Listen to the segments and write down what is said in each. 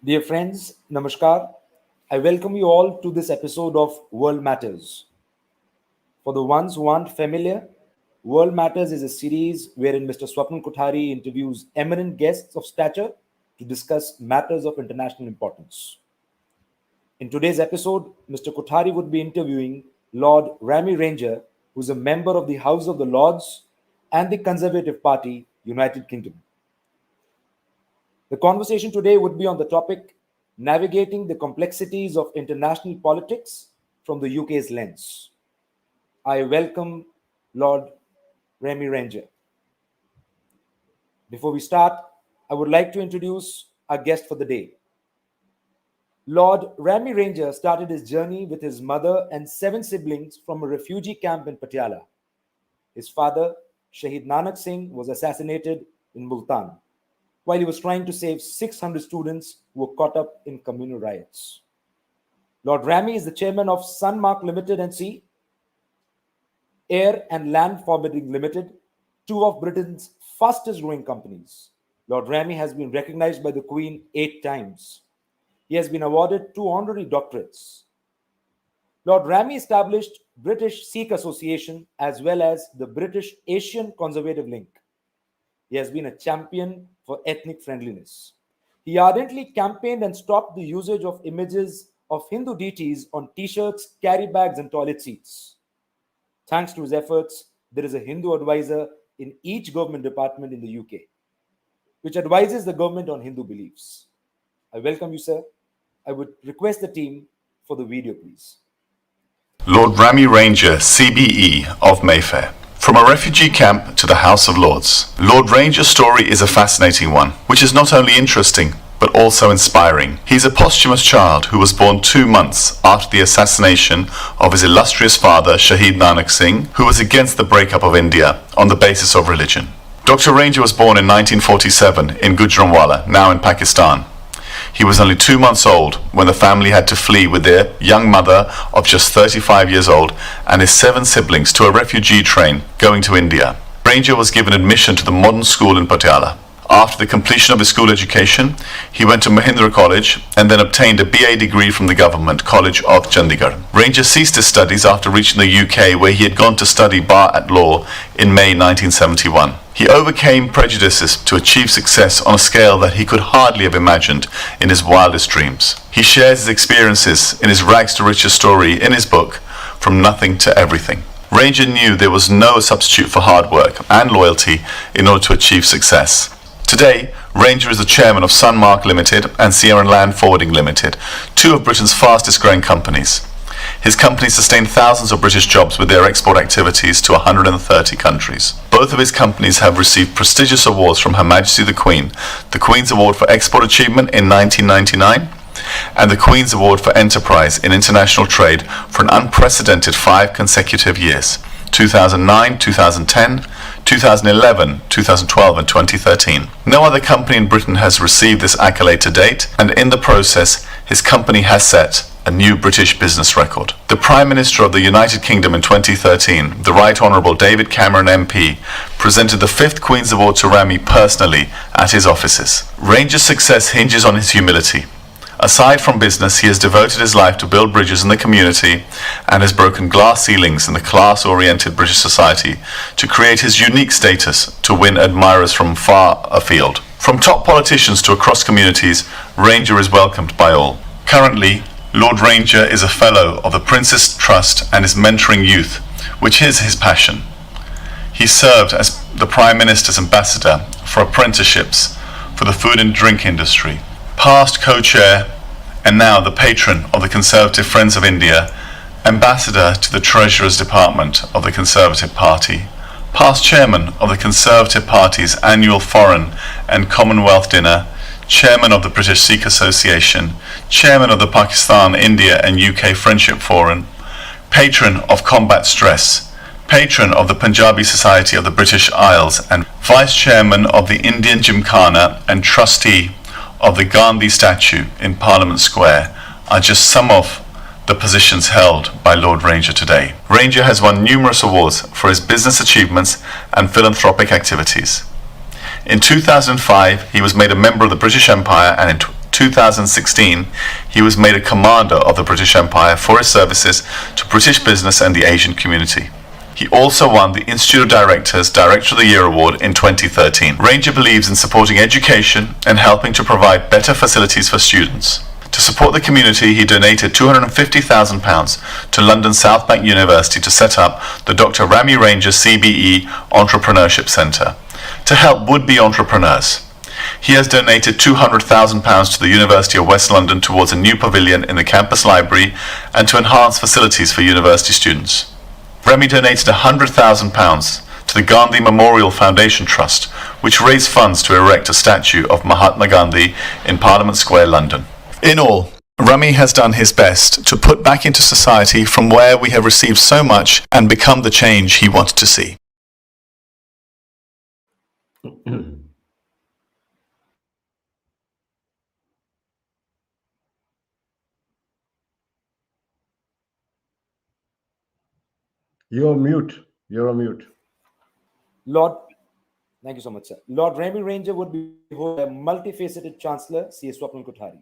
Dear friends, Namaskar. I welcome you all to this episode of World Matters. For the ones who aren't familiar, World Matters is a series wherein Mr. Swapnil Kothari interviews eminent guests of stature to discuss matters of international importance. In today's episode, Mr. Kothari would be interviewing Lord Rami Ranger, who's a member of the House of the Lords and the Conservative Party, United Kingdom. The conversation today would be on the topic navigating the complexities of international politics from the UK's lens. I welcome Lord Rami Ranger. Before we start, I would like to introduce our guest for the day. Lord Rami Ranger started his journey with his mother and 7 siblings from a refugee camp in Patiala. His father, Shahid Nanak Singh, was assassinated in Multan while he was trying to save 600 students who were caught up in communal riots. Lord Rami is the chairman of Sunmark Limited and C, Air and Land Forwarding Limited, 2 of Britain's fastest growing companies. Lord Rami has been recognized by the Queen 8 times. He has been awarded 2 honorary doctorates. Lord Rami established British Sikh Association as well as the British Asian Conservative Link. He has been a champion for ethnic friendliness. He ardently campaigned and stopped the usage of images of Hindu deities on t-shirts, carry bags, and toilet seats. Thanks to his efforts, there is a Hindu advisor in each government department in the UK, which advises the government on Hindu beliefs. I welcome you, sir. I would request the team for the video, please. Lord Rami Ranger, CBE of Mayfair. From a refugee camp to the House of Lords, Lord Ranger's story is a fascinating one, which is not only interesting, but also inspiring. He's a posthumous child who was born 2 months after the assassination of his illustrious father, Shahid Nanak Singh, who was against the breakup of India on the basis of religion. Dr. Ranger was born in 1947 in Gujranwala, now in Pakistan. He was only 2 months old when the family had to flee with their young mother of just 35 years old and his 7 siblings to a refugee train going to India. Ranger was given admission to the modern school in Patiala. After the completion of his school education, he went to Mahindra College and then obtained a BA degree from the Government College of Chandigarh. Ranger ceased his studies after reaching the UK, where he had gone to study bar at law in May 1971. He overcame prejudices to achieve success on a scale that he could hardly have imagined in his wildest dreams. He shares his experiences in his rags to riches story in his book, From Nothing to Everything. Ranger knew there was no substitute for hard work and loyalty in order to achieve success. Today, Ranger is the chairman of Sunmark Limited and Air and Land Forwarding Limited, 2 of Britain's fastest growing companies. His company sustained thousands of British jobs with their export activities to 130 countries. Both of his companies have received prestigious awards from Her Majesty the Queen, the Queen's Award for Export Achievement in 1999, and the Queen's Award for Enterprise in International Trade for an unprecedented 5 consecutive years, 2009, 2010, 2011, 2012 and 2013. No other company in Britain has received this accolade to date, and in the process, his company has set a new British business record. The Prime Minister of the United Kingdom in 2013, the Right Honourable David Cameron MP, presented the 5th Queen's Award to Rami personally at his offices. Ranger's success hinges on his humility. Aside from business, he has devoted his life to build bridges in the community and has broken glass ceilings in the class-oriented British society to create his unique status to win admirers from far afield. From top politicians to across communities, Ranger is welcomed by all. Currently, Lord Ranger is a fellow of the Prince's Trust and is mentoring youth, which is his passion. He served as the Prime Minister's ambassador for apprenticeships for the food and drink industry, past co-chair and now the patron of the Conservative Friends of India, ambassador to the Treasurer's Department of the Conservative Party, past chairman of the Conservative Party's annual Foreign and Commonwealth Dinner, chairman of the British Sikh Association, chairman of the Pakistan, India and UK Friendship Forum, patron of Combat Stress, patron of the Punjabi Society of the British Isles and vice chairman of the Indian Gymkhana and trustee of the Gandhi statue in Parliament Square are just some of the positions held by Lord Ranger today. Ranger has won numerous awards for his business achievements and philanthropic activities. In 2005, he was made a member of the British Empire, and in 2016, he was made a commander of the British Empire for his services to British business and the Asian community. He also won the Institute of Directors Director of the Year Award in 2013. Ranger believes in supporting education and helping to provide better facilities for students. To support the community, he donated £250,000 to London South Bank University to set up the Dr. Rami Ranger CBE Entrepreneurship Centre to help would-be entrepreneurs. He has donated £200,000 to the University of West London towards a new pavilion in the campus library and to enhance facilities for university students. Remy donated £100,000 to the Gandhi Memorial Foundation Trust, which raised funds to erect a statue of Mahatma Gandhi in Parliament Square, London. In all, Rami has done his best to put back into society from where we have received so much and become the change he wanted to see. You're mute. You're on mute. Lord, thank you so much, sir. Lord Rami Ranger would be hosted by multifaceted Chancellor C.A. Swapnil Kothari.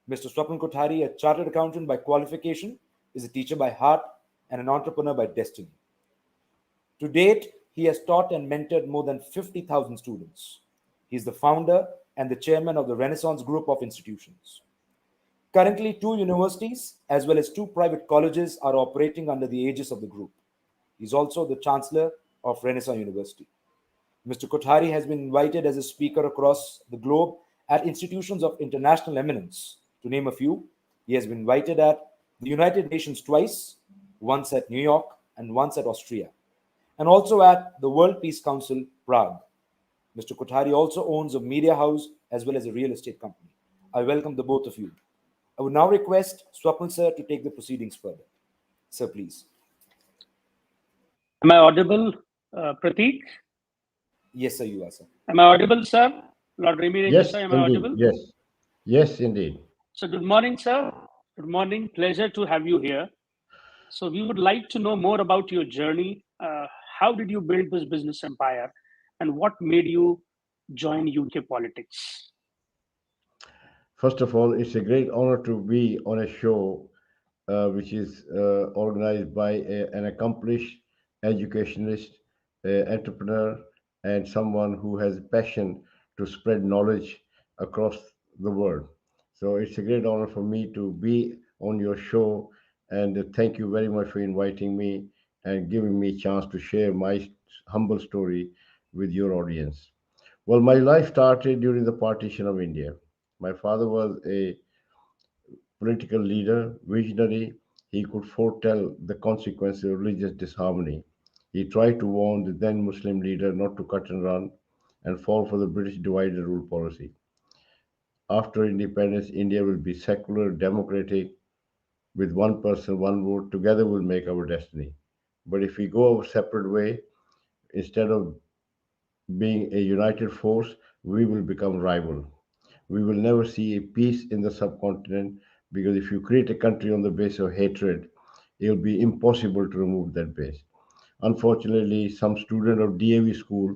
Mr. Swapnil Kothari, a chartered accountant by qualification, is a teacher by heart and an entrepreneur by destiny. To date, he has taught and mentored more than 50,000 students. He is the founder and the chairman of the Renaissance Group of Institutions. Currently, 2 universities as well as 2 private colleges are operating under the aegis of the group. He is also the Chancellor of Renaissance University. Mr. Kothari has been invited as a speaker across the globe at institutions of international eminence. To name a few, he has been invited at the United Nations twice, once at New York and once at Austria, and also at the World Peace Council, Prague. Mr. Kothari also owns a media house as well as a real estate company. I welcome the both of you. I would now request Swapnil sir to take the proceedings further. Sir, please. Am I audible, Prateek? Yes, sir, you are, sir. Am I audible, sir? Lord Rami Ranger, Yes, sir, am I indeed. audible? Yes. Yes, indeed. So good morning, sir. Good morning. Pleasure to have you here. So we would like to know more about your journey. How did you build this business empire, and what made you join UK politics? First of all, it's a great honor to be on a show which is organized by an accomplished educationist, entrepreneur, and someone who has passion to spread knowledge across the world. So it's a great honor for me to be on your show, and thank you very much for inviting me and giving me a chance to share my humble story with your audience. Well, my life started during the partition of India. My father was a political leader, visionary. He could foretell the consequences of religious disharmony. He tried to warn the then Muslim leader not to cut and run and fall for the British divide and rule policy. After independence, India will be secular, democratic, with one person, one vote. Together we'll make our destiny. But if we go our separate way, instead of being a united force, we will become rival. We will never see a peace in the subcontinent because if you create a country on the basis of hatred, it will be impossible to remove that base. Unfortunately, some student of DAV school,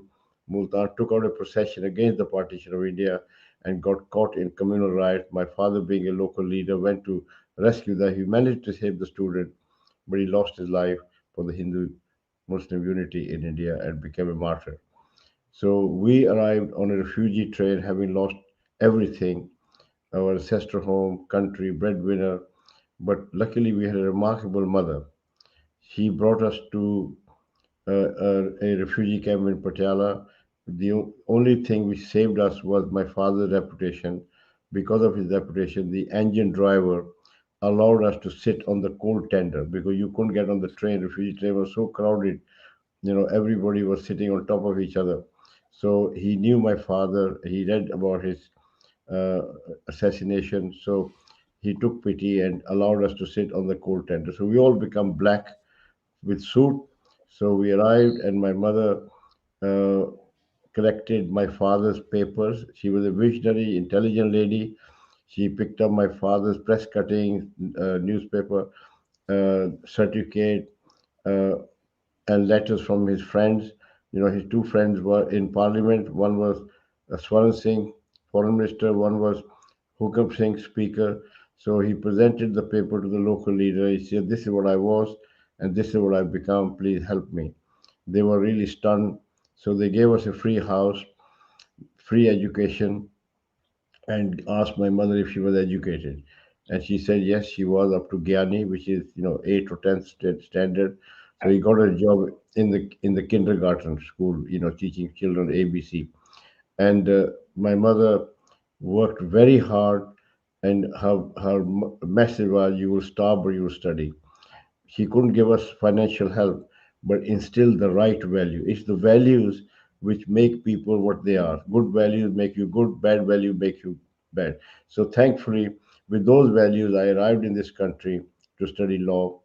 Multan, took out a procession against the partition of India and got caught in communal riot. My father, being a local leader, went to rescue them. He managed to save the student, but he lost his life for the Hindu Muslim unity in India and became a martyr. So we arrived on a refugee train having lost everything, our ancestral home, country, breadwinner. But luckily, we had a remarkable mother. She brought us to a refugee camp in Patiala. The only thing which saved us was my father's reputation. Because of his reputation, the engine driver allowed us to sit on the coal tender because you couldn't get on the train. Refugee train was so crowded, everybody was sitting on top of each other. So he knew my father. He read about his uh, assassination. So he took pity and allowed us to sit on the coal tender. So we all become black with suit. So we arrived, and my mother uh, collected my father's papers. She was a visionary, intelligent lady. She picked up my father's press cuttings, newspaper, certificate, uh, and letters from his friends. His 2 friends were in parliament. One was Swaran Singh, foreign minister. One was Hukam Singh, speaker. So he presented the paper to the local leader. He said, "This is what I was, and this is what I've become. Please help me." They were really stunned. So they gave us a free house, free education, and asked my mother if she was educated. And she said yes, she was up to Gyani, which is 8 or 10 standard. So he got a job in the kindergarten school, teaching children ABC. And my mother worked very hard, and her message was, "You will starve or you will study." He couldn't give us financial help, but instill the right value. It's the values which make people what they are. Good values make you good, bad value make you bad. So thankfully, with those values, I arrived in this country to study law.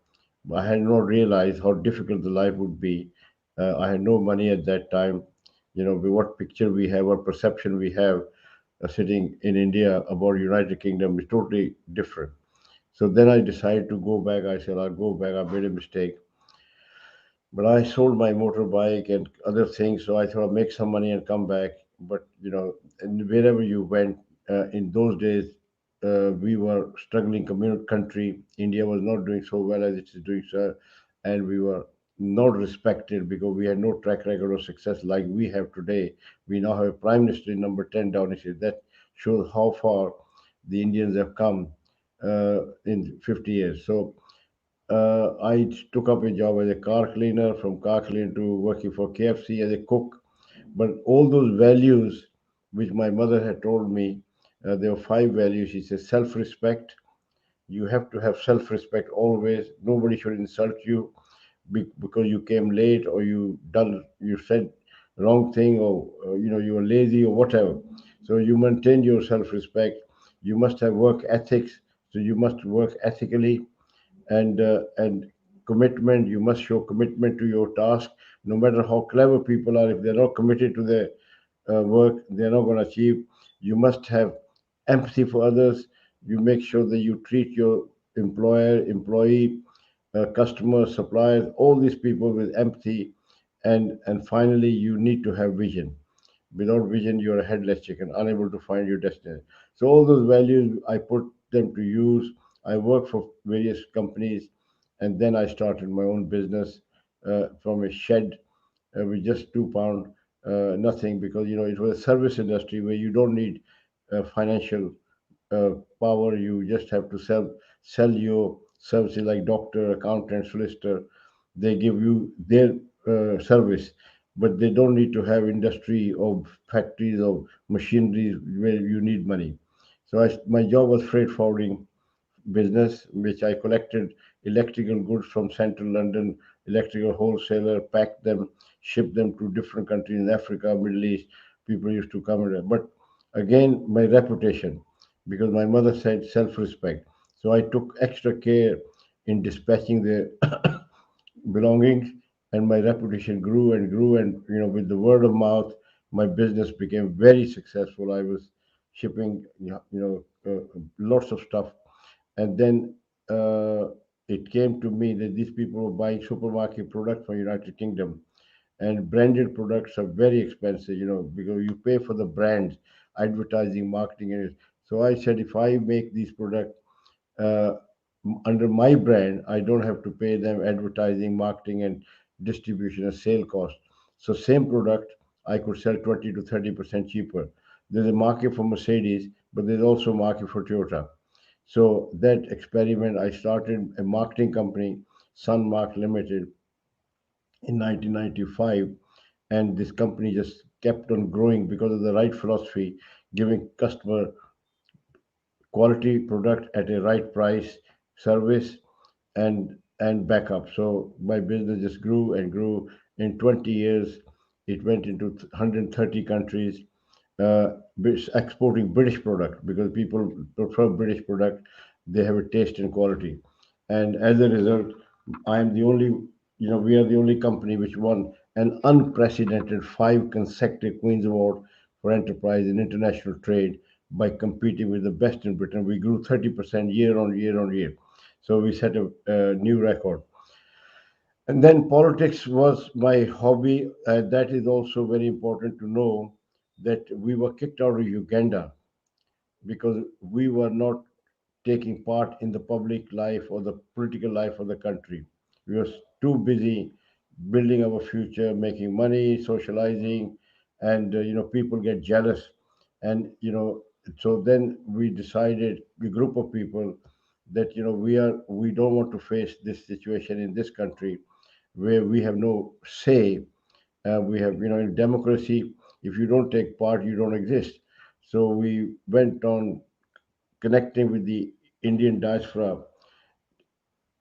I had not realized how difficult the life would be. I had no money at that time. What picture we have, what perception we have sitting in India about United Kingdom is totally different. So then I decided to go back. I said, "I'll go back. I made a mistake." But I sold my motorbike and other things. So I thought I'll make some money and come back. But, and wherever you went in those days, we were struggling country. India was not doing so well as it is doing, sir. And we were not respected because we had no track record of success like we have today. We now have a prime minister in number 10 down here. That shows how far the Indians have come in 50 years. So I took up a job as a car cleaner, from car cleaner to working for KFC as a cook. But all those values which my mother had told me, there were five values. She said self respect. You have to have self respect always. Nobody should insult you because you came late or you said wrong thing, or you were lazy or whatever. So you maintain your self respect. You must have work ethics. So you must work ethically, and commitment. You must show commitment to your task. No matter how clever people are, if they're not committed to their work, they're not going to achieve. You must have empathy for others. You make sure that you treat your employer, employee, customers, suppliers, all these people with empathy. And finally, you need to have vision. Without vision, you're a headless chicken, unable to find your destiny. So all those values, I put them to use. I worked for various companies, and then I started my own business from a shed with just £2, nothing, because it was a service industry where you don't need financial uh, power. You just have to sell your services like doctor, accountant, solicitor. They give you their service, but they don't need to have industry or factories or machinery where you need money. So my job was freight forwarding business, which I collected electrical goods from central London, electrical wholesaler, packed them, shipped them to different countries in Africa, Middle East. People used to come in. But again, my reputation, because my mother said self respect. So I took extra care in dispatching the belongings, and my reputation grew and grew. And with the word of mouth, my business became very successful. I was shipping lots of stuff. And then it came to me that these people were buying supermarket products from United Kingdom, and branded products are very expensive, because you pay for the brands, advertising, marketing, and so I said, if I make these products uh, under my brand, I don't have to pay them advertising, marketing, and distribution and sale cost. So same product I could sell 20 to 30% cheaper. There's a market for Mercedes, but there's also a market for Toyota. So that experiment, I started a marketing company, Sunmark Limited, in 1995, and this company just kept on growing because of the right philosophy, giving customer quality product at a right price, service, and backup. So my business just grew and grew. In 20 years, it went into 130 countries, exporting British product because people prefer British product. They have a taste and quality, and as a result, I am the only. We are the only company which won an unprecedented five consecutive Queen's Award for Enterprise in international trade by competing with the best in Britain. We grew 30% year on year on year. So we set a new record. And then politics was my hobby. That is also very important to know that we were kicked out of Uganda because we were not taking part in the public life or the political life of the country. We were too busy building our future, making money, socializing, and people get jealous, and so then we decided, a group of people, that we don't want to face this situation in this country where we have no say. We have, in democracy, if you don't take part, you don't exist. So we went on connecting with the Indian diaspora,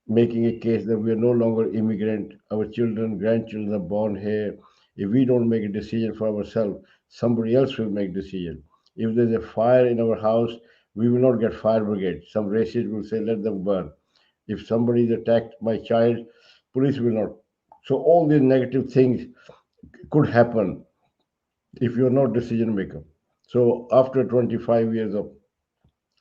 making a case that we are no longer immigrant. Our children, grandchildren are born here. If we don't make a decision for ourselves, somebody else will make decision. If there's a fire in our house, we will not get fire brigade. Some racist will say, let them burn. If somebody attacked my child, police will not. So all these negative things could happen if you're not decision maker. So after 25 years of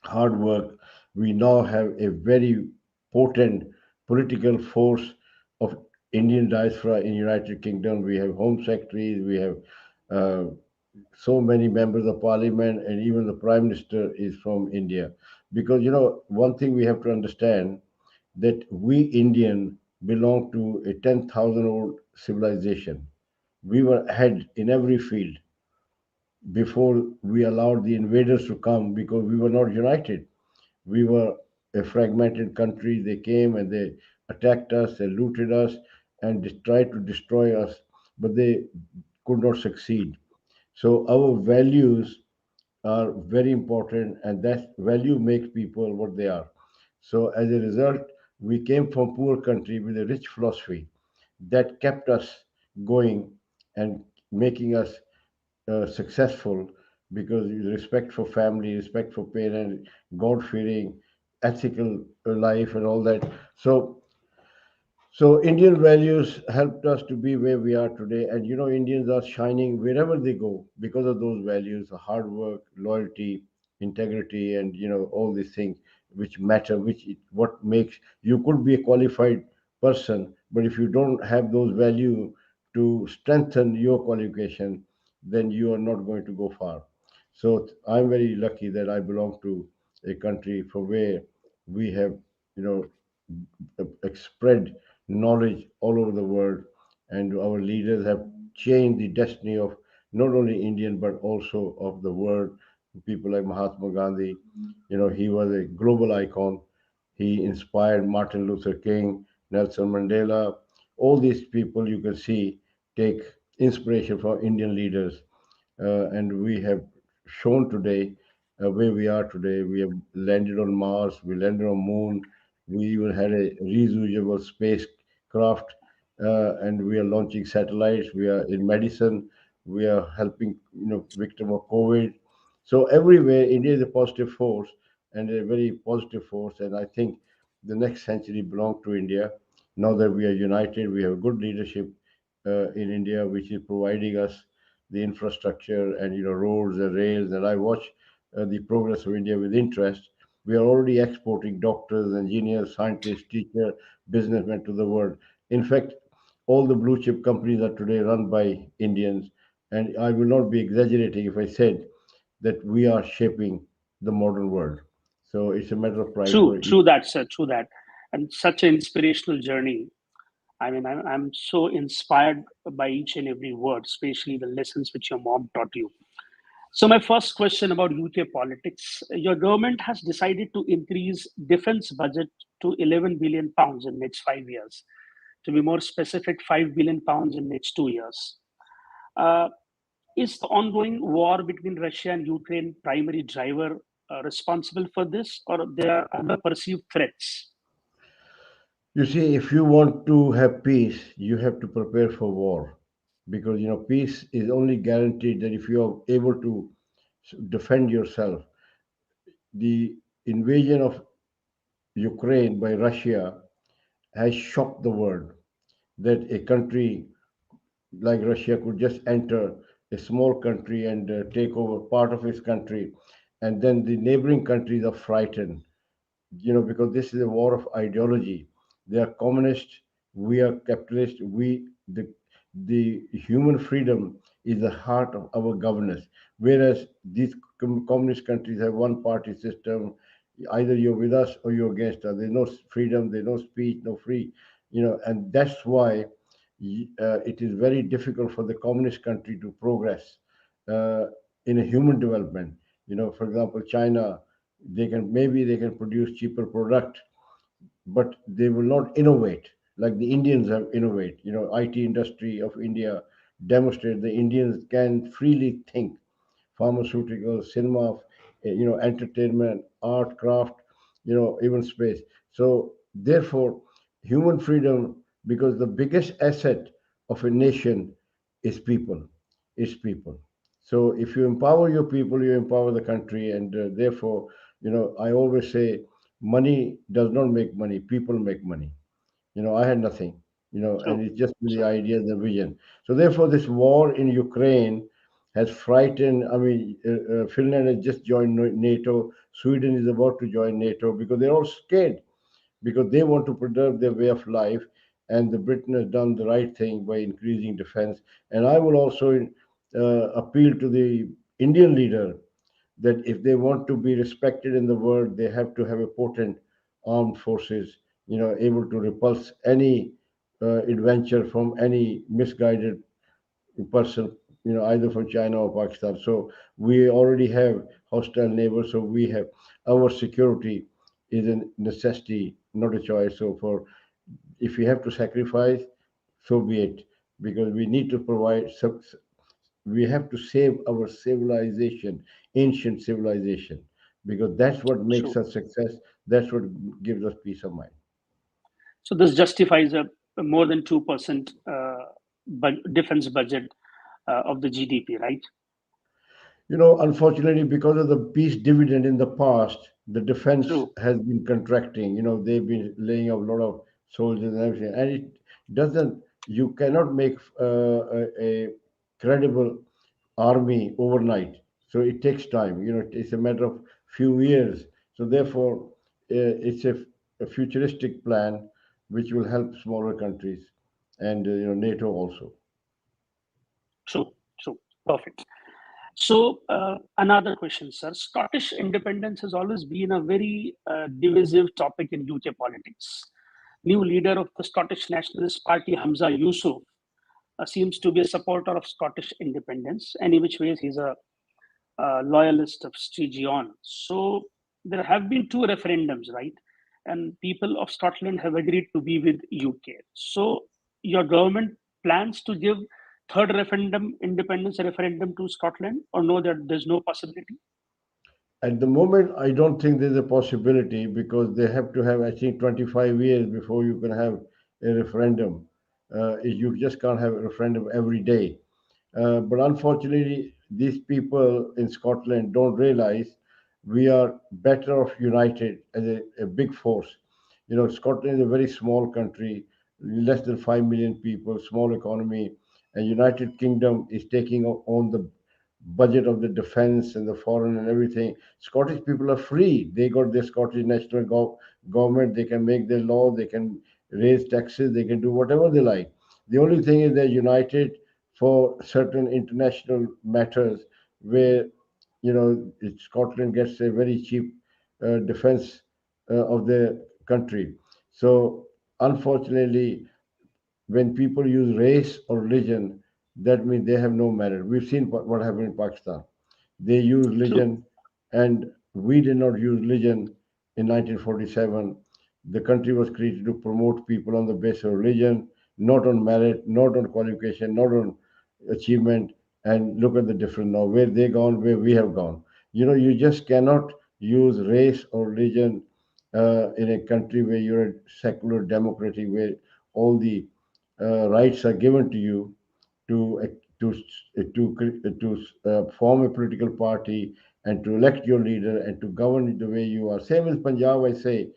hard work, we now have a very potent political force of Indian diaspora in United Kingdom. We have home secretaries, we have uh, so many members of parliament, and even the prime minister is from India. Because one thing we have to understand, that we Indian belong to a 10,000 old civilization. We were ahead in every field before we allowed the invaders to come, because we were not united. We were a fragmented country. They came and they attacked us, they looted us, and tried to destroy us, but they could not succeed. So our values are very important, and that value makes people what they are. So as a result, we came from poor country with a rich philosophy that kept us going and making us successful, because respect for family, respect for parents, God fearing, ethical life, and all that. So Indian values helped us to be where we are today. And Indians are shining wherever they go because of those values: hard work, loyalty, integrity, and all these things which matter, what makes you could be a qualified person, but if you don't have those values to strengthen your qualification, then you are not going to go far. So I'm very lucky that I belong to a country from where we have, you know, spread knowledge all over the world, and our leaders have changed the destiny of not only Indian but also of the world. People like Mahatma Gandhi, he was a global icon. He inspired Martin Luther King, Nelson Mandela. All these people you can see take inspiration from Indian leaders, and we have shown today where we are today. We have landed on Mars, we landed on Moon, we even had a reusable spacecraft, and we are launching satellites. We are in medicine. We are helping victim of COVID. So everywhere, India is a positive force, and a very positive force. And I think the next century belongs to India. Now that we are united, we have good leadership in India, which is providing us the infrastructure and roads and rails. And I watch the progress of India with interest. We are already exporting doctors, engineers, scientists, teachers, businessmen to the world. In fact, all the blue chip companies are today run by Indians, and I will not be exaggerating if I said that we are shaping the modern world. So it's a matter of pride for True, each. true that, sir, true that. And such an inspirational journey. I mean, I'm so inspired by each and every word, especially the lessons which your mom taught you. So, my first question about UK politics: your government has decided to increase defense budget to 11 billion pounds in next 5 years. To be more specific, 5 billion pounds in next 2 years. Uh, is the ongoing war between Russia and Ukraine primary driver responsible for this, or there are other perceived threats? You see, if you want to have peace, you have to prepare for war, because peace is only guaranteed that if you are able to defend yourself. The invasion of Ukraine by Russia has shocked the world, that a country like Russia could just enter a small country and take over part of its country, and then the neighboring countries are frightened, because this is a war of ideology. They are communist, we are capitalist. The human freedom is the heart of our governance, whereas these communist countries have one party system. Either you're with us or you're against us. There's no freedom, there's no speech, no free, and that's why it is very difficult for the communist country to progress uh, in a human development. For example, China, they can produce cheaper product, but they will not innovate like the Indians have innovate. IT industry of India demonstrate the Indians can freely think. Pharmaceuticals, cinema, entertainment, art, craft, even space. So therefore, human freedom, because the biggest asset of a nation is people, is people. So if you empower your people, you empower the country, and therefore, I always say, money does not make money; people make money. I had nothing, and True. it's just the True. idea, the vision. So therefore, this war in Ukraine has frightened. I mean, Finland has just joined NATO. Sweden is about to join NATO because they're all scared because they want to preserve their way of life. And the Britain has done the right thing by increasing defense. And I will also appeal to the Indian leader that if they want to be respected in the world, they have to have a potent armed forces, able to repulse any adventure from any misguided person, either from China or Pakistan. So we already have hostile neighbors, so we have our security is a necessity, not a choice. So for if we have to sacrifice, so be it, because we need to provide we have to save our civilization, ancient civilization, because that's what makes True. us success. That's what gives us peace of mind. So this justifies a more than 2% defense budget of the GDP, right? Unfortunately, because of the peace dividend in the past, the defense True. has been contracting. They've been laying off a lot of soldiers and everything, and it doesn't. You cannot make a credible army overnight. So it takes time. It's a matter of few years. So therefore, it's a futuristic plan which will help smaller countries and NATO also. True. True. Perfect. So another question, sir. Scottish independence has always been a very divisive topic in UK politics. New leader of the Scottish Nationalist Party, Hamza Yusuf, seems to be a supporter of Scottish independence. Any which ways, he's a loyalist of Stygion. So there have been two referendums, right? And people of Scotland have agreed to be with UK. So your government plans to give third referendum, independence referendum to Scotland, or no, that there's no possibility? At the moment, I don't think there's a possibility because they have to have, I think, 25 years before you can have a referendum. You just can't have a referendum every day. But unfortunately, these people in Scotland don't realize we are better off united as a big force. Scotland is a very small country, less than 5 million people, small economy, and United Kingdom is taking on the budget of the defense and the foreign and everything. Scottish people are free. They got their Scottish national government. They can make their law. They can raise taxes. They can do whatever they like. The only thing is they're united for certain international matters where Scotland gets a very cheap defense of their country. So unfortunately, when people use race or religion, that means they have no merit. We've seen what happened in Pakistan. They use True. religion, and we did not use religion in 1947. The country was created to promote people on the basis of religion, not on merit, not on qualification, not on achievement. And look at the difference now, where they gone, where we have gone. You just cannot use race or religion in a country where you're a secular democracy, where all the rights are given to you to form a political party and to elect your leader and to govern it the way you are. Same as Punjab, I say,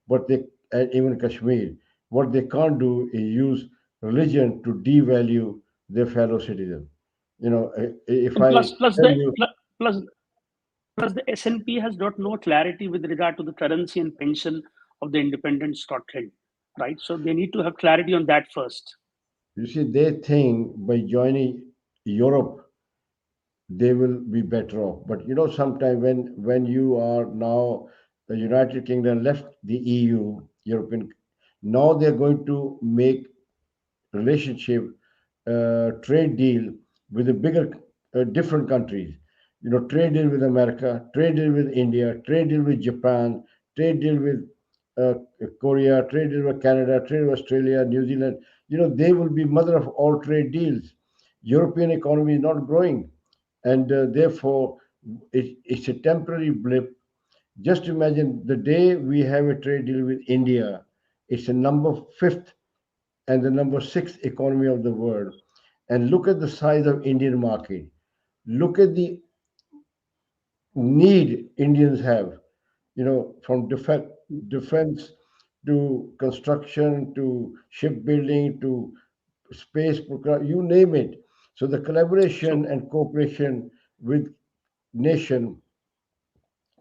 but they and even Kashmir, what they can't do is use religion to devalue their fellow citizen. If And I tell you, plus plus the SNP has got no clarity with regard to the currency and pension of the independent Scotland, right? So they need to have clarity on that first. you see, they think by joining Europe they will be better off. But sometime when you are now the United Kingdom left the EU, European, now they're going to make relationship, trade deal with the bigger, different countries. Trade deal with America, trade deal with India, trade deal with Japan, trade deal with uh, Korea, trade deal with Canada, trade with Australia, New Zealand. They will be mother of all trade deals. European economy is not growing, and therefore it's a temporary blip. Just imagine the day we have a trade deal with India, it's a number fifth and the number six economy of the world. And look at the size of Indian market. Look at the need Indians have, from defense to construction to shipbuilding to space, you name it. So the collaboration So and cooperation with nation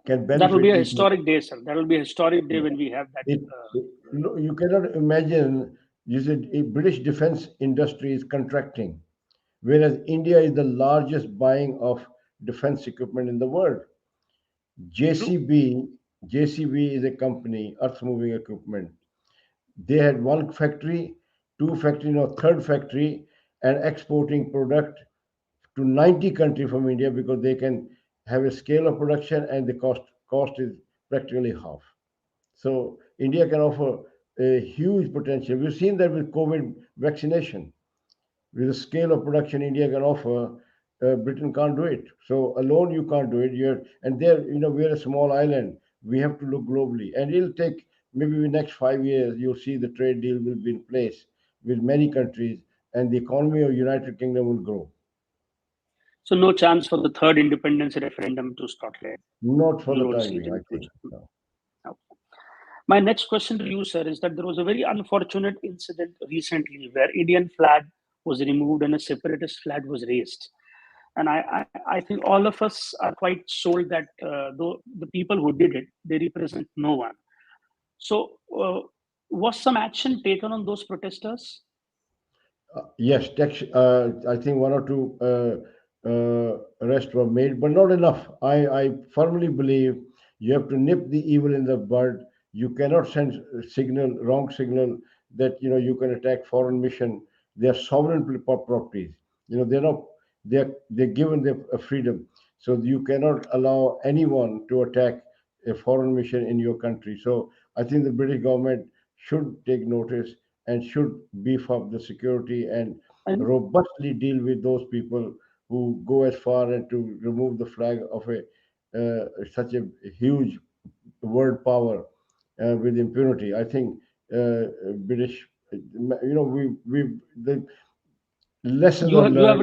can that will benefit be a each other. historic day, sir. That will be a historic day when we have that. You cannot imagine. You said British defense industry is contracting, whereas India is the largest buying of defense equipment in the world. True. JCB is a company, earth moving equipment. They had one factory, two factory, no, third factory, and exporting product to 90 countries from India because they can have a scale of production and the cost is practically half. So India can offer a huge potential. We've seen that with COVID vaccination. With the scale of production India can offer, Britain can't do it. So alone you can't do it. And there, we're a small island. We have to look globally, and it'll take maybe the next 5 years. You'll see the trade deal will be in place with many countries, and the economy of United Kingdom will grow. So no chance for the third independence referendum to Scotland. Not for You the don't time see it being, in I the think. future. No. Okay. My next question to you, sir, is that there was a very unfortunate incident recently where Indian flag was removed and a separatist flag was raised. And I think all of us are quite sold that though the people who did it, they represent no one. So was some action taken on those protesters? Yes, I think one or two arrests were made, but not enough. I firmly believe you have to nip the evil in the bud. You cannot send wrong signal that you can attack foreign mission. They are sovereign properties. They're not. They're given the freedom, so you cannot allow anyone to attack a foreign mission in your country. So I think the British government should take notice and should beef up the security and And robustly deal with those people who go as far and to remove the flag of a such a huge world power with impunity. I think British, we the lessons are you have learned.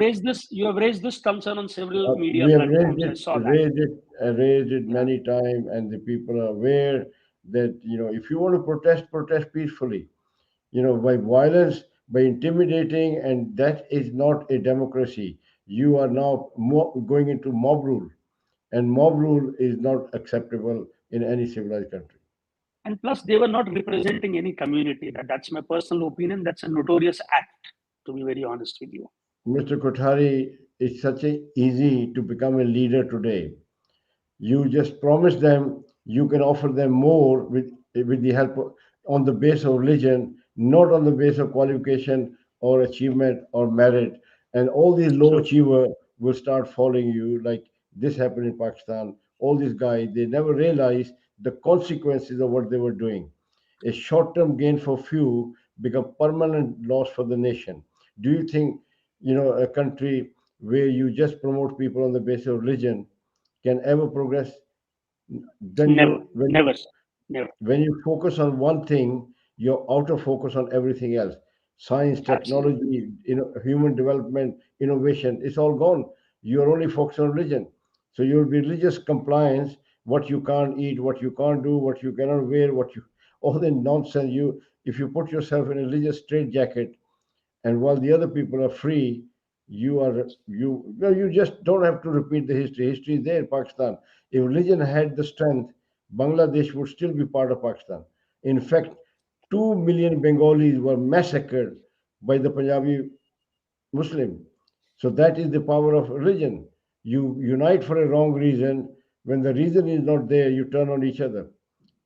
raised this concern on several media We have platforms. I saw that. raised it Yeah. many times, and the people are aware that if you want to protest, protest peacefully. By violence, by intimidating, and that is not a democracy. You are now going into mob rule, and mob rule is not acceptable in any civilized country. And plus, they were not representing any community. That's my personal opinion. That's a notorious act, to be very honest with you. Mr. Kothari, it's such a easy to become a leader today. You just promise them you can offer them more with the help on the base of religion, not on the base of qualification or achievement or merit. And all these low True. achiever will start following you, like this happened in Pakistan. All these guys, they never realized the consequences of what they were doing. A short-term gain for few become permanent loss for the nation. Do you think a country where you just promote people on the basis of religion can ever progress? Then Never, you when never, sir. Never. when you focus on one thing, you're out of focus on everything else. Science, Absolutely. technology, human development, innovation, it's all gone. You're only focused on religion. So you'll be religious compliance, what you can't eat, what you can't do, what you cannot wear, what you all the nonsense. If you put yourself in a religious straitjacket, and while the other people are free, you just don't have to repeat the history. History is there in Pakistan. If religion had the strength, Bangladesh would still be part of Pakistan. In fact, 2 million Bengalis were massacred by the Punjabi Muslim. So that is the power of religion. You unite for a wrong reason. When the reason is not there, you turn on each other.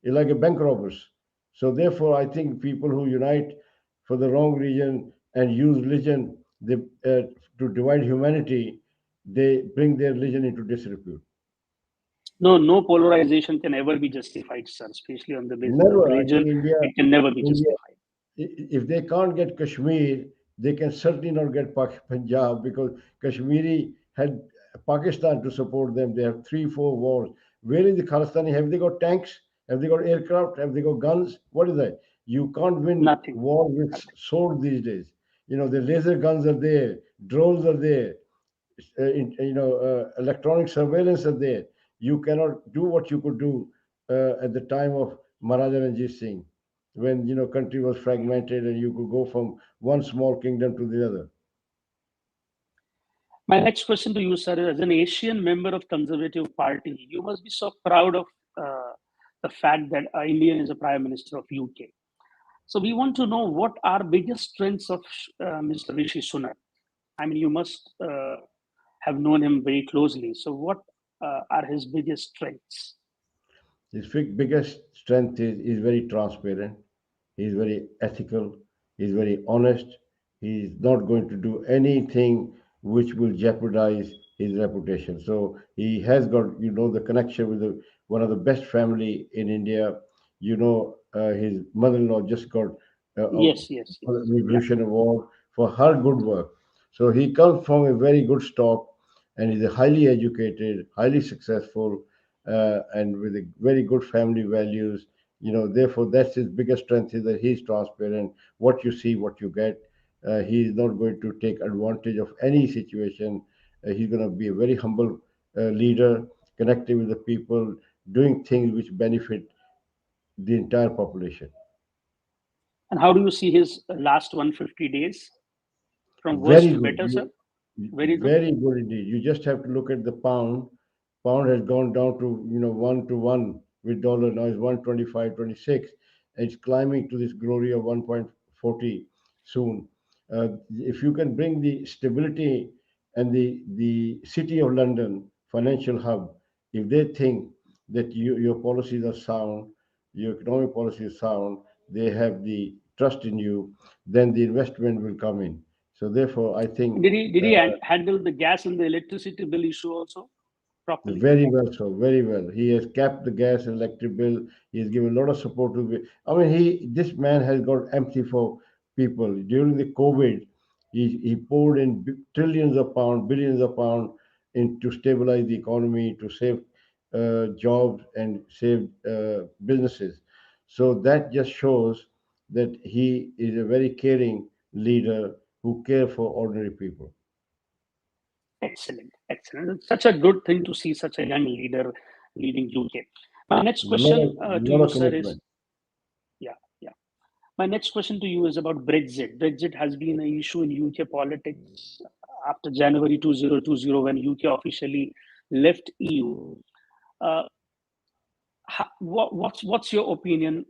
You're like a bank robbers. So therefore, I think people who unite for the wrong reason and use religion they, to divide humanity, they bring their religion into disrepute. No, no polarization can ever be justified, sir, especially on the basis of Never. I think religion. It can never be India, justified. if they can't get Kashmir, they can certainly not get Punjab because Kashmiri had Pakistan to support them. They have three, four wars. Where is the Khalistani? Have they got tanks? Have they got aircraft? Have they got guns? What is that? You can't win Nothing. war with Nothing. sword these days. The laser guns are there, drones are there, electronic surveillance are there. You cannot do what you could do at the time of Maharaja Ranjit Singh, when country was fragmented and you could go from one small kingdom to the other. My next question to you, sir, is as an Asian member of Conservative Party, you must be so proud of the fact that Indian is a Prime Minister of UK. So we want to know what are biggest strengths of Mr. Rishi Sunak. I mean, you must have known him very closely. So what are his biggest strengths? His biggest strength is he's very transparent, he's very ethical, he's very honest, he's not going to do anything which will jeopardize his reputation. So he has got, the connection with one of the best family in India. His mother-in-law just got a Yes, yes, yes. Yeah. Revolution Award for her good work. So he comes from a very good stock and is a highly educated, highly successful, and with a very good family values. Therefore, that's his biggest strength is that he's transparent. What you see, what you get. He is not going to take advantage of any situation. He's going to be a very humble leader, connecting with the people, doing things which benefit the entire population. And how do you see his last 150 days? From worse Very to good. better, sir? Very good. Very good indeed. You just have to look at the pound. Pound has gone down to 1 to 1 with dollar. Now it's 125, 26. And it's climbing to this glory of 1.40 soon. If you can bring the stability and the city of London financial hub, if they think that your policies are sound, your economic policy is sound, they have the trust in you, then the investment will come in. So therefore, I think Did he handle the gas and the electricity bill issue also properly? very well, so very well. He has capped the gas and electric bill. He has given a lot of support to. I mean, this man has got empathy for people. During the COVID, he poured in trillions of pounds, billions of pounds, in to stabilize the economy, to save jobs and save businesses. So that just shows that he is a very caring leader who care for ordinary people. Excellent, excellent. It's such a good thing to see such a young leader leading UK. My next question to Lot you, of sir, is commitment. yeah, yeah. My next question to you is about Brexit. Brexit has been an issue in UK politics after January 2020 when UK officially left EU. Uh, what's your opinion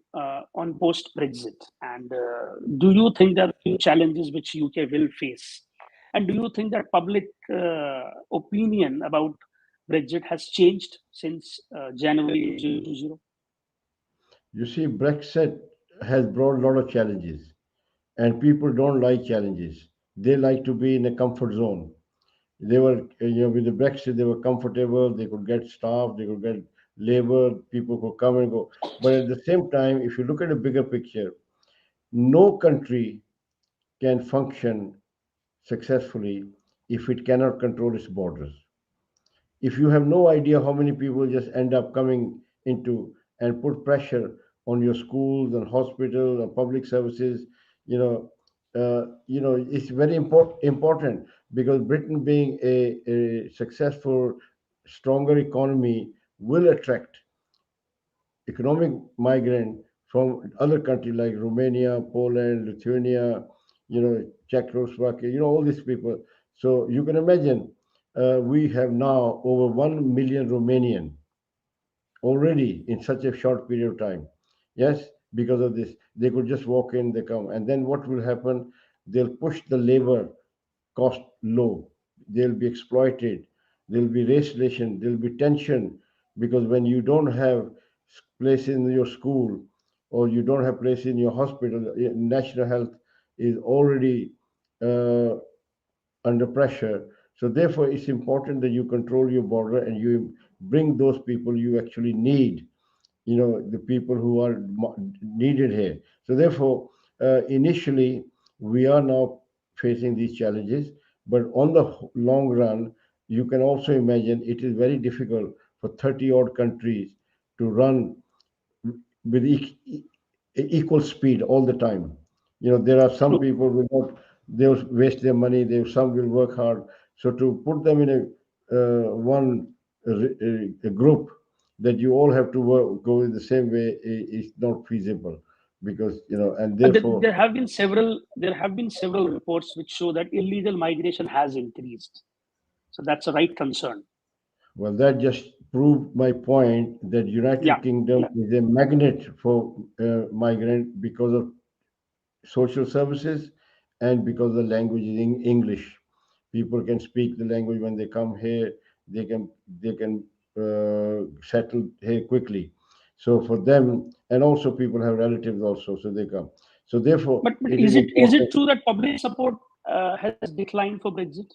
on post Brexit? And do you think there are few challenges which UK will face? And do you think that public opinion about Brexit has changed since January 2020? You see, Brexit has brought a lot of challenges, and people don't like challenges. They like to be in a comfort zone. They were, with the Brexit, they were comfortable. They could get staff, they could get labor, people could come and go. But at the same time, if you look at a bigger picture, no country can function successfully if it cannot control its borders. If you have no idea how many people just end up coming into and put pressure on your schools and hospitals and public services, you know, it's very important because Britain being a successful, stronger economy will attract economic migrant from other countries like Romania, Poland, Lithuania, Czechoslovakia, all these people. So you can imagine we have now over 1 million Romanian already in such a short period of time. Yes, because of this, they could just walk in, they come. And then what will happen? They'll push the labor cost low. They'll be exploited. there'll be race relation, there'll be tension, because when you don't have place in your school, or you don't have place in your hospital, national health is already uh, under pressure. So therefore, it's important that you control your border and you bring those people you actually need, the people who are needed here. So therefore, initially, we are now facing these challenges, but on the long run, you can also imagine it is very difficult for 30 odd countries to run with equal speed all the time. There are some True. people will not, they'll waste their money. Some will work hard. So to put them in a one a group that you all have to go in the same way is not feasible, because and therefore, There have been several reports which show that illegal migration has increased. So that's a right concern. well, that just proved my point that Yeah. United Kingdom is a magnet for migrant, because of social services and because the language is in English. People can speak the language when they come here. They can settle here quickly. So for them, and also people have relatives also, so they come. So therefore, But it is is important. it true that public support has declined for Brexit?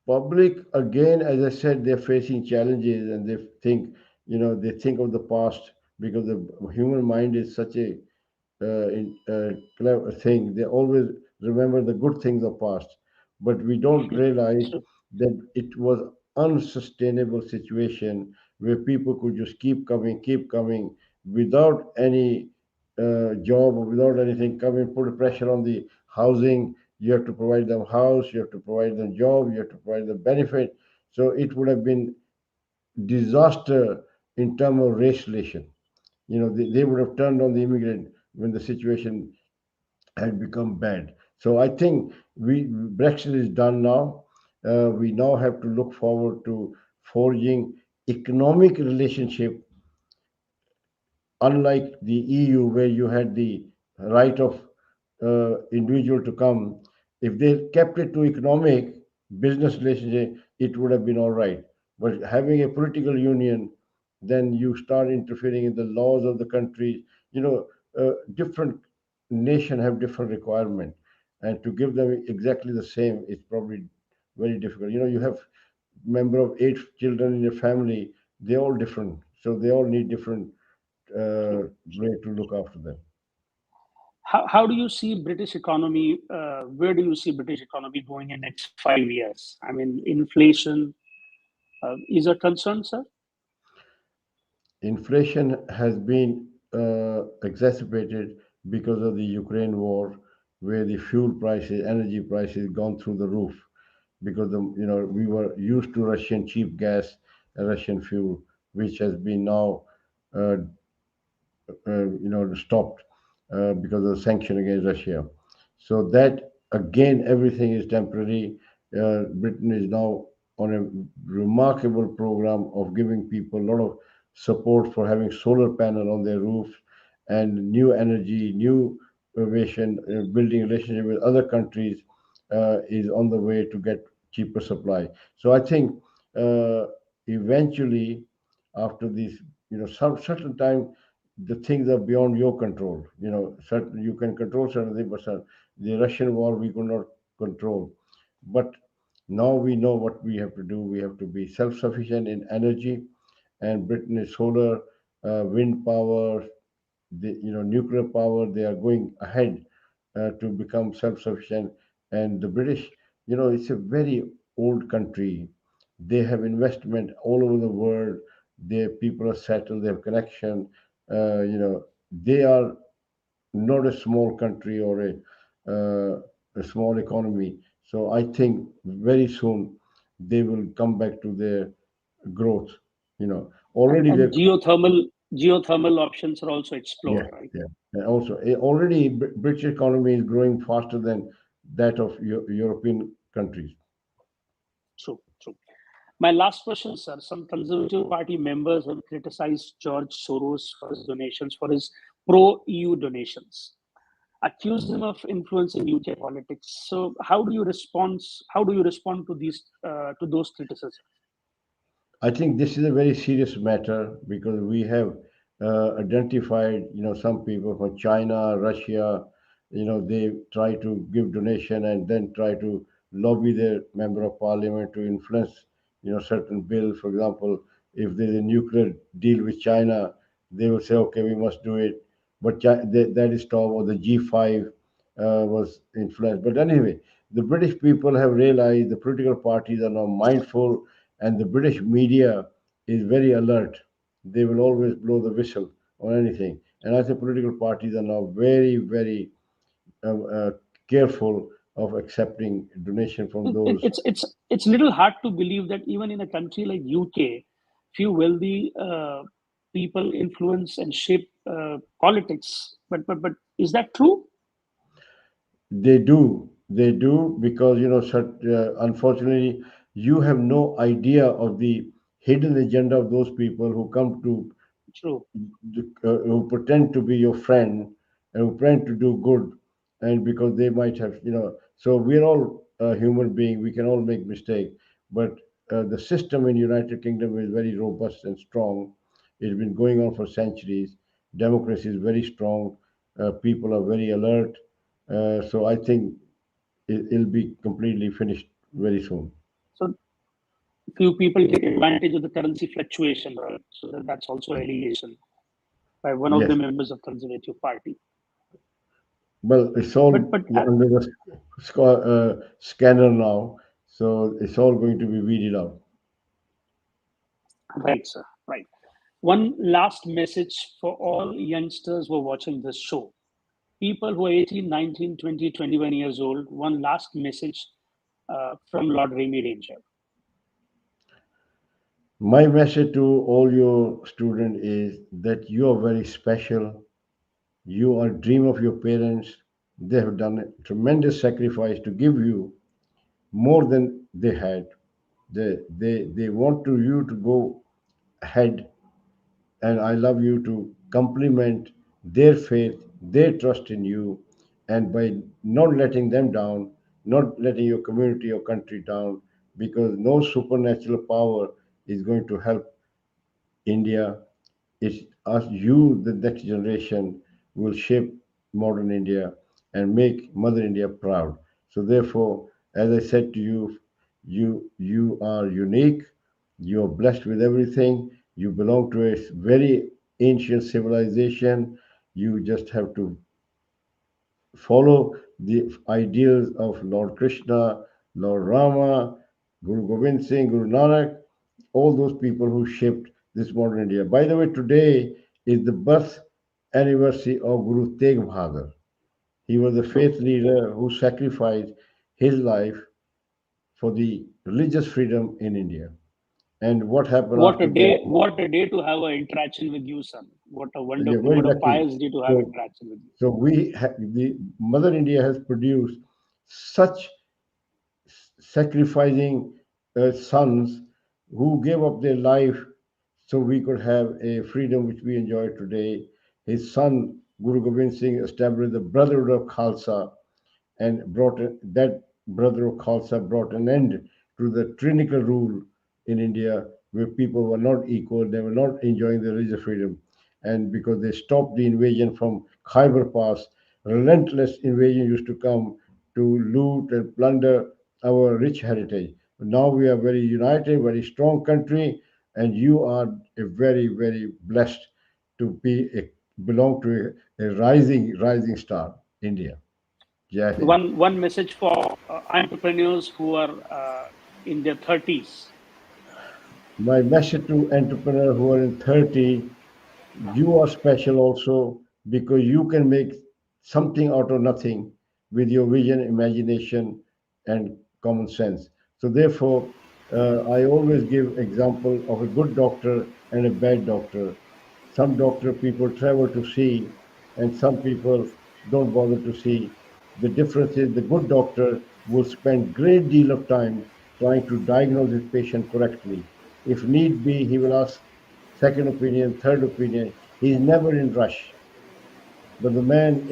Public, again, as I said, they're facing challenges, and they think of the past, because the human mind is such a clever thing. They always remember the good things of past, but we don't realize So, that it was unsustainable situation where people could just keep coming without any job or without anything coming, put pressure on the housing. You have to provide them house, you have to provide them job, you have to provide them benefit. So it would have been disaster in terms of race relation. They would have turned on the immigrant when the situation had become bad. So I think Brexit is done now. We now have to look forward to forging economic relationship, unlike the EU, where you had the right of individual to come. If they kept it to economic business relationship, it would have been all right. But having a political union, then you start interfering in the laws of the country. Different nation have different requirement, and to give them exactly the same is probably very difficult. You have member of 8 children in your family. They're all different, so they all need different true. way to look after them. How do you see British economy? Where do you see British economy going in next 5 years? I mean, inflation is a concern, sir. Inflation has been exacerbated because of the Ukraine war, where the fuel prices, energy prices, gone through the roof, because we were used to Russian cheap gas and Russian fuel, which has been now uh, stopped because of the sanction against Russia. So that again, everything is temporary. Britain is now on a remarkable program of giving people a lot of support for having solar panel on their roofs, and new energy, new innovation, building relationship with other countries is on the way to get cheaper supply. So I think eventually, after this, some certain time, the things are beyond your control. Certain you can control certain things, but the Russian war we could not control. But now we know what we have to do. We have to be self-sufficient in energy, and Britain is solar, wind power, nuclear power. They are going ahead to become self-sufficient. And the British, it's a very old country. They have investment all over the world. Their people are settled. They have connection. They are not a small country or a small economy. So I think very soon they will come back to their growth. Already And they're. geothermal options are also Yeah, explored, right? yeah. And also, already British economy is growing faster than that of European countries. True, true. My last question, sir. Some Conservative Party members have criticized George Soros for his donations, for his pro-EU donations. accused him of influencing UK politics. So how do you respond? How do you respond to these to those criticisms? I think this is a very serious matter because we have identified, some people from China, Russia, they try to give donation and then try to lobby their member of parliament to influence, certain bills. For example, if there's a nuclear deal with China, they will say, okay, we must do it. But that is stopped, or the G5 was influenced. But anyway, the British people have realized the political parties are now mindful, and the British media is very alert. They will always blow the whistle on anything. And I think political parties are now very, very uh, uh, careful of accepting donation from those. It's little hard to believe that even in a country like UK, few wealthy people influence and shape politics. But is that true? They do because unfortunately, you have no idea of the hidden agenda of those people who come to True. who pretend to be your friend and who pretend to do good, and because they might have, so we're all human beings, we can all make mistake, but the system in United Kingdom is very robust and strong. It's been going on for centuries. Democracy is very strong. People are very alert. So I think it'll be completely finished very soon. So few people take advantage of the currency fluctuation, right? So that's also allegation by one of the Yes. members of Conservative Party. Well, it's all But under the scanner now, so it's all going to be weeded out. right, sir. Right. One last message for all youngsters who are watching this show. People who are 18, 19, 20, 21 years old. One last message from Lord Rami Ranger. My message to all your students is that you are very special. You are a dream of your parents. They have done a tremendous sacrifice to give you more than they had. They want to you to go ahead, and I love you to complement their faith, their trust in you, and by not letting them down, not letting your community or country down, because no supernatural power is going to help India. It's us, you, the next generation, will shape modern India and make Mother India proud. So therefore, as I said to you, you are unique. You are blessed with everything. You belong to a very ancient civilization. You just have to follow the ideals of Lord Krishna, Lord Rama, Guru Gobind Singh, Guru Nanak, all those people who shaped this modern India. By the way, today is the birth anniversary of Guru Tegh Bahadur. He was a True. faith leader who sacrificed his life for the religious freedom in India. And what happened What a after day! that? What a day to have an interaction with you, son. What a You're wonderful, very what a lucky. pious day to have So, interaction with you. the Mother India has produced such sacrificing sons who gave up their life so we could have a freedom which we enjoy today. His son, Guru Gobind Singh, established the Brotherhood of Khalsa, and that brother of Khalsa brought an end to the tyrannical rule in India where people were not equal, they were not enjoying the religious freedom. And because they stopped the invasion from Khyber Pass, relentless invasion used to come to loot and plunder our rich heritage. Now we are very united, very strong country, and you are a very, very blessed to belong to a rising star, India. Jai Hind. One message for entrepreneurs who are in their 30s. My message to entrepreneurs who are in 30, you are special also because you can make something out of nothing with your vision, imagination, and common sense. So therefore, I always give example of a good doctor and a bad doctor. Some doctor people travel to see, and some people don't bother to see. The difference is the good doctor will spend great deal of time trying to diagnose his patient correctly. If need be, he will ask second opinion, third opinion. He is never in rush. But the man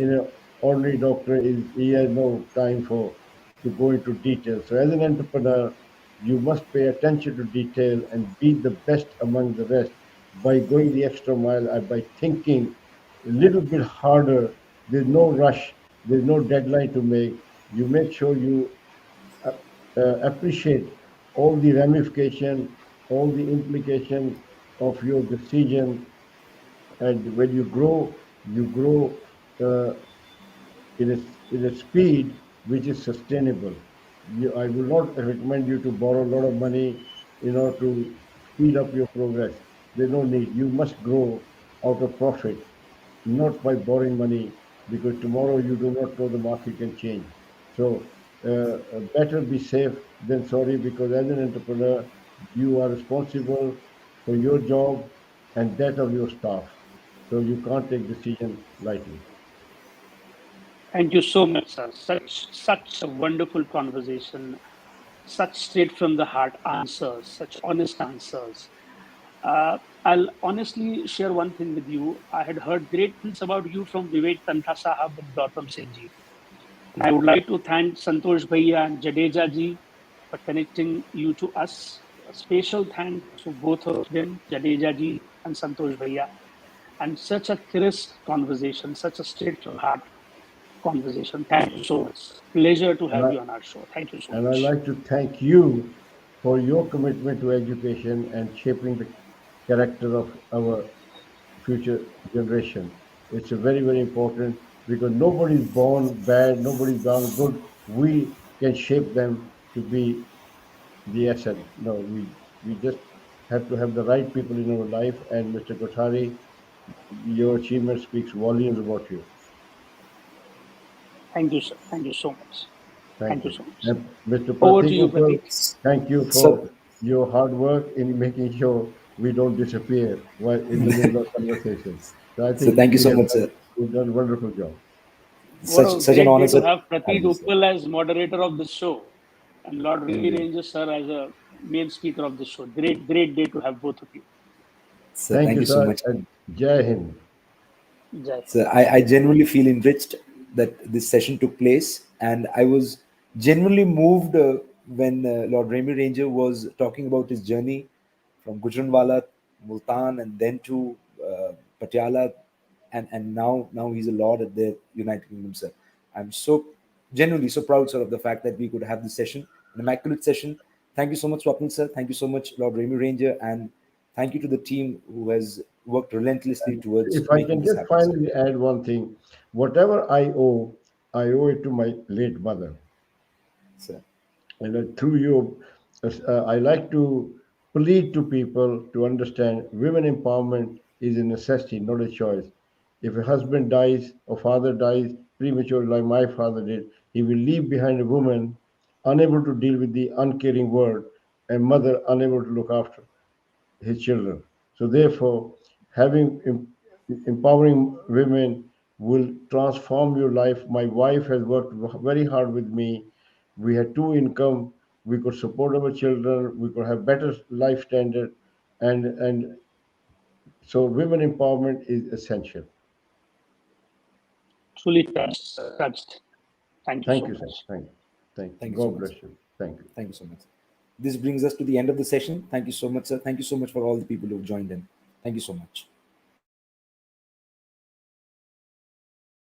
ordinary doctor is he has no time for to go into detail. So as an entrepreneur, you must pay attention to detail and be the best among the rest by going the extra mile and by thinking a little bit harder. There's no rush. There's no deadline to make. You make sure you uh, appreciate all the ramification, all the implication of your decision. And when you grow uh, in a speed which is sustainable. I will not recommend you to borrow a lot of money in order to speed up your progress. There's no need. You must grow out of profit, not by borrowing money, because tomorrow you do not know the market can change. So better be safe than sorry, because as an entrepreneur, you are responsible for your job and that of your staff. So you can't take decision lightly. Thank you so much, sir. Such a wonderful conversation, such straight from the heart answers, such honest answers. I'll honestly share one thing with you. I had heard great things about you from Vivek Tantra Sahab and Gautam Singh ji. And I would like to thank Santosh Bhaiya and Jadeja ji for connecting you to us. A special thanks to both of them, Jadeja ji and Santosh Bhaiya. And such a crisp conversation, such a straight from heart conversation. Thank you so much. Pleasure to And have I, you on our show. Thank you so and I'd much. like to thank you for your commitment to education and shaping the character of our future generation. It's a very, very important because nobody's born bad, nobody's born good. We can shape them to be the asset. No, we just have to have the right people in our life. And Mr. Kothari, your achievement speaks volumes about you. Thank you, sir. Thank you so much. Thank Thank you you. so much. And Mr. Over to Pratik you, Uppal, Pratik. thank you So, for your hard work in making sure we don't disappear while in the middle of conversation. So I so think thank you so much, sir. we've done a wonderful job. What Such a such an great honor, day to sir. have To have Pratik you, sir. Uppal as moderator of the show and Lord Rami Indeed. Ranger, sir, as a main speaker of the show. Great day to have both of you. Sir, Thank thank you, you so sir, much. and Jai Hind. Jai Hind. So I genuinely feel enriched that this session took place, and I was genuinely moved when Lord Rami Ranger was talking about his journey from Gujranwala, Multan, and then to Patiala, and now he's a lord at the United Kingdom, sir. I'm so genuinely so proud, sir, of the fact that we could have this session, an immaculate session. Thank you so much, Swapnil, sir. Thank you so much, Lord Rami Ranger, and thank you to the team who has worked relentlessly towards If I making can this just happen, sir. finally add one thing, whatever I owe it to my late mother. Sir. And through you, I like to plead to people to understand women empowerment is a necessity, not a choice. If a husband dies or father dies prematurely, like my father did, he will leave behind a woman unable to deal with the uncaring world, a mother unable to look after his children. So therefore, having empowering women will transform your life. My wife has worked very hard with me. We had two income. We could support our children. We could have better life standard, and so women empowerment is essential. Truly touched, sir. Touched. Thank you Thank so you, sir. much. Thank you. Thank you so God much. bless you. Thank you. Thank you so much. This brings us to the end of the session. Thank you so much, sir. Thank you so much for all the people who joined in. Thank you so much.